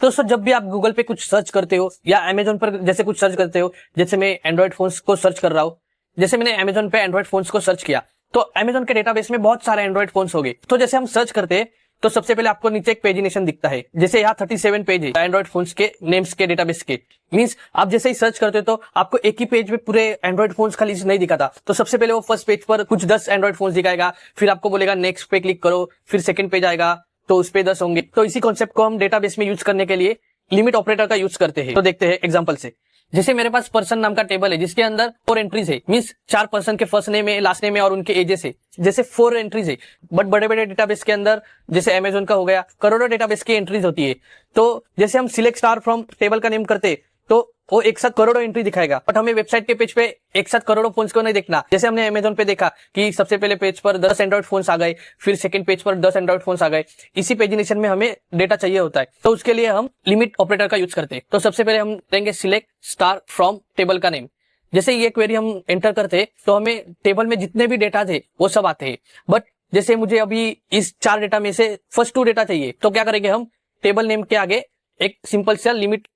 तो सर जब भी आप गूगल पे कुछ सर्च करते हो या अमेजोन पर जैसे कुछ सर्च करते हो, जैसे मैं एंड्रॉइड फोन्स को सर्च कर रहा हूँ, जैसे मैंने अमेजोन पे एंड्रॉइड फोन्स को सर्च किया तो अमेजोन के डेटाबेस में बहुत सारे एंड्रॉइड फोन्स हो गए। तो जैसे हम सर्च करते हैं तो सबसे पहले आपको नीचे एक पेजिनेशन दिखता है, जैसे यहाँ 37 पेज है एंड्रॉइड फोन्स के नेम्स के डेटाबेस के। मींस आप जैसे ही सर्च करते हो तो आपको एक ही पेज पे पूरे एंड्रॉइड फोन्स का लिस्ट नहीं दिखाता। तो सबसे पहले वो फर्स्ट पेज पर कुछ 10 एंड्रॉइड फोन्स दिखाएगा, फिर आपको बोलेगा नेक्स्ट पे क्लिक करो, फिर सेकंड पेज आएगा तो उस पे 10 होंगे। तो इसी कॉन्सेप्ट को हम डेटाबेस में यूज करने के लिए लिमिट ऑपरेटर का यूज करते हैं। तो देखते हैं एग्जांपल से। जैसे मेरे पास पर्सन नाम का टेबल है जिसके अंदर 4 एंट्रीज है, मींस 4 पर्सन के फर्स्ट नेम है, लास्ट नेम है और उनके एजेस है। जैसे 4 एंट्रीज है, बट बड़े बड़े डेटाबेस के अंदर जैसे अमेजोन का हो गया करोड़ों डेटाबेस की एंट्रीज होती है। तो जैसे हम सिलेक्ट स्टार फ्रॉम टेबल का नेम करते तो वो एक साथ करोड़ों एंट्री दिखाएगा, बट हमें वेबसाइट के पेज पे एक साथ करोड़ों फोन्स को नहीं देखना। जैसे हमने अमेजोन पे देखा कि सबसे पहले पेज पर 10 एंड्रॉइड फोन्स आ गए, फिर सेकंड पेज पर 10 एंड्रॉइड फोन्स आ गए। इसी पेजिनेशन में हमें डेटा चाहिए होता है, तो उसके लिए हम लिमिट ऑपरेटर का यूज करते हैं। तो सबसे पहले हम देंगे सिलेक्ट स्टार फ्रॉम टेबल का नेम। जैसे ये क्वेरी हम एंटर करते तो हमें टेबल में जितने भी डेटा थे वो सब आते हैं, बट जैसे मुझे अभी इस 4 डेटा में से फर्स्ट 2 डेटा चाहिए तो क्या करेंगे, हम टेबल नेम के आगे एक सिंपल सा लिमिट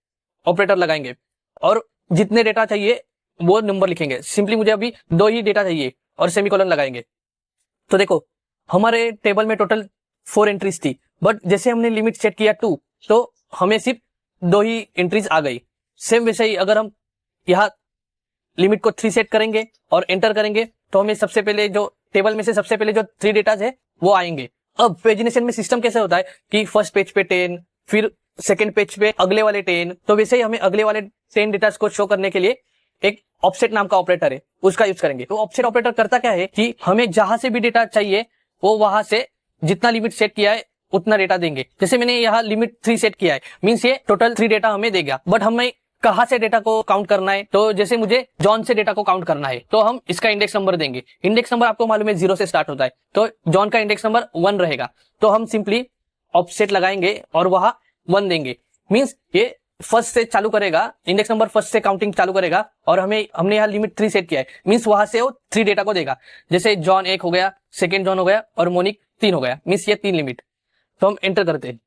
ऑपरेटर लगाएंगे और जितने डेटा चाहिए वो नंबर लिखेंगे। सिंपली मुझे अभी 2 ही डेटा चाहिए और सेमीकोलन लगाएंगे। तो देखो हमारे टेबल में टोटल 4 एंट्रीज थी, बट जैसे हमने लिमिट सेट किया 2 तो हमें सिर्फ 2 ही एंट्रीज आ गई। सेम वैसे ही अगर हम यहाँ लिमिट को 3 सेट करेंगे और एंटर करेंगे तो हमें सबसे पहले जो टेबल में से सबसे पहले जो 3 डेटाज है वो आएंगे। अब पेजिनेशन में सिस्टम कैसे होता है कि फर्स्ट पेज पे 10, फिर सेकंड पेज पे अगले वाले 10, तो वैसे ही हमें अगले वाले 10 डेटास को शो करने के लिए एक ऑफसेट नाम का ऑपरेटर है उसका यूज करेंगे। तो ऑफसेट ऑपरेटर करता क्या है कि हमें जहां से भी डेटा चाहिए वो वहां से जितना लिमिट सेट किया है उतना डेटा देंगे। जैसे मैंने यहाँ लिमिट 3 सेट किया है, मीन्स ये टोटल 3 डेटा हमें देगा, बट हमें कहां से डेटा को काउंट करना है, तो जैसे मुझे जॉन से डेटा को काउंट करना है तो हम इसका इंडेक्स नंबर देंगे। इंडेक्स नंबर आपको मालूम है 0 से स्टार्ट होता है, तो जॉन का इंडेक्स नंबर 1 रहेगा, तो हम सिंपली ऑफसेट लगाएंगे और वहां 1 देंगे। मीन्स ये फर्स्ट से चालू करेगा, इंडेक्स नंबर फर्स्ट से काउंटिंग चालू करेगा और हमने यहाँ लिमिट 3 सेट किया है, मीन्स वहां से वो 3 डेटा को देगा। जैसे जॉन 1 हो गया, सेकेंड जॉन हो गया और मोनिक 3 हो गया, मीन्स ये 3 लिमिट। तो हम एंटर करते हैं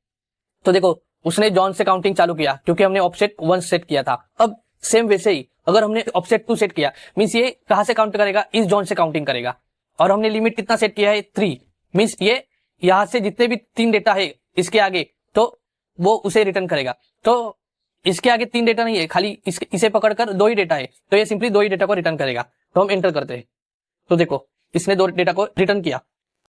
तो देखो उसने जॉन से काउंटिंग चालू किया क्योंकि हमने ऑफसेट 1 सेट किया था। अब सेम वैसे ही अगर हमने ऑफसेट 2 सेट किया, मीन्स ये कहां से काउंट करेगा, इस जॉन से काउंटिंग करेगा। और हमने लिमिट कितना सेट किया है 3, मीन्स ये यहां से जितने भी 3 डेटा है इसके आगे तो वो उसे रिटर्न करेगा। तो इसके आगे 3 डेटा नहीं है, खाली इसे पकड़कर 2 ही डेटा है, तो ये सिंपली 2 ही डेटा को रिटर्न करेगा। तो हम एंटर करते हैं तो देखो इसने 2 डेटा को रिटर्न किया।